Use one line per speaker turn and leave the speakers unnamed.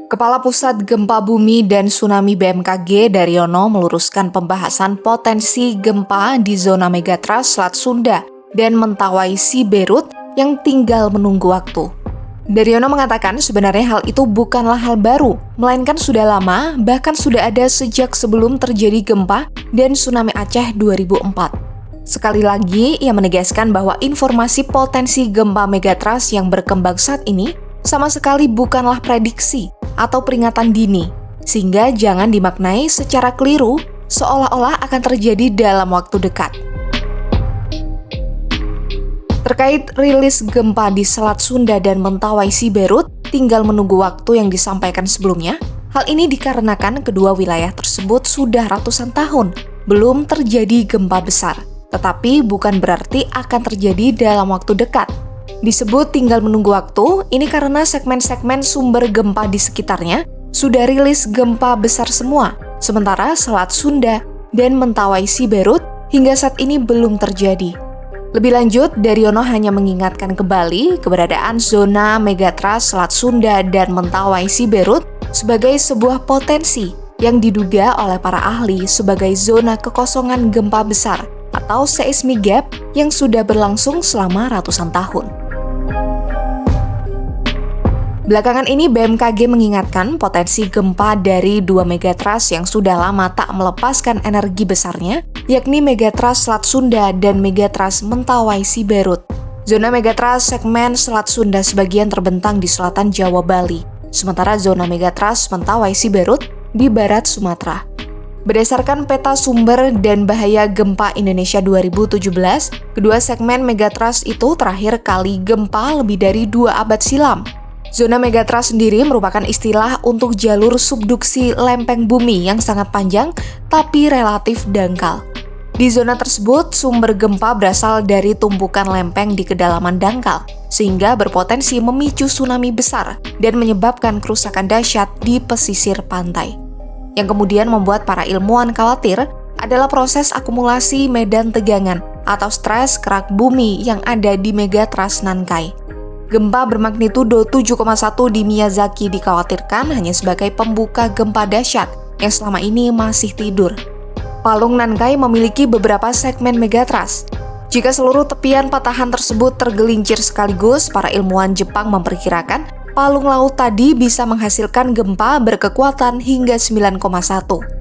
Kepala Pusat Gempa Bumi dan Tsunami BMKG Daryono meluruskan pembahasan potensi gempa di zona megatrust Selat Sunda dan Mentawai Siberut yang tinggal menunggu waktu. Daryono mengatakan sebenarnya hal itu bukanlah hal baru, melainkan sudah lama, bahkan sudah ada sejak sebelum terjadi gempa dan tsunami Aceh 2004. Sekali lagi, ia menegaskan bahwa informasi potensi gempa megatrust yang berkembang saat ini sama sekali bukanlah prediksi atau peringatan dini, sehingga jangan dimaknai secara keliru seolah-olah akan terjadi dalam waktu dekat. Terkait rilis gempa di Selat Sunda dan Mentawai Siberut, tinggal menunggu waktu yang disampaikan sebelumnya. Hal ini dikarenakan kedua wilayah tersebut sudah ratusan tahun belum terjadi gempa besar, tetapi bukan berarti akan terjadi dalam waktu dekat. Disebut tinggal menunggu waktu, ini karena segmen-segmen sumber gempa di sekitarnya sudah rilis gempa besar semua, sementara Selat Sunda dan Mentawai Siberut hingga saat ini belum terjadi. Lebih lanjut, Daryono hanya mengingatkan kembali keberadaan zona megatrust Selat Sunda dan Mentawai Siberut sebagai sebuah potensi yang diduga oleh para ahli sebagai zona kekosongan gempa besar atau seismic gap yang sudah berlangsung selama ratusan tahun. Belakangan ini BMKG mengingatkan potensi gempa dari dua megatrust yang sudah lama tak melepaskan energi besarnya, yakni megatrust Selat Sunda dan megatrust Mentawai Siberut. Zona megatrust segmen Selat Sunda sebagian terbentang di selatan Jawa Bali, sementara zona megatrust Mentawai Siberut di barat Sumatera. Berdasarkan peta sumber dan bahaya gempa Indonesia 2017, kedua segmen megatrust itu terakhir kali gempa lebih dari 2 abad silam. Zona megatrust sendiri merupakan istilah untuk jalur subduksi lempeng bumi yang sangat panjang tapi relatif dangkal. Di zona tersebut, sumber gempa berasal dari tumpukan lempeng di kedalaman dangkal, sehingga berpotensi memicu tsunami besar dan menyebabkan kerusakan dahsyat di pesisir pantai. Yang kemudian membuat para ilmuwan khawatir adalah proses akumulasi medan tegangan atau stres kerak bumi yang ada di megatrust Nankai. Gempa bermagnitudo 7,1 di Miyazaki dikhawatirkan hanya sebagai pembuka gempa dahsyat yang selama ini masih tidur. Palung Nankai memiliki beberapa segmen megatrust. Jika seluruh tepian patahan tersebut tergelincir sekaligus, para ilmuwan Jepang memperkirakan palung laut tadi bisa menghasilkan gempa berkekuatan hingga 9,1.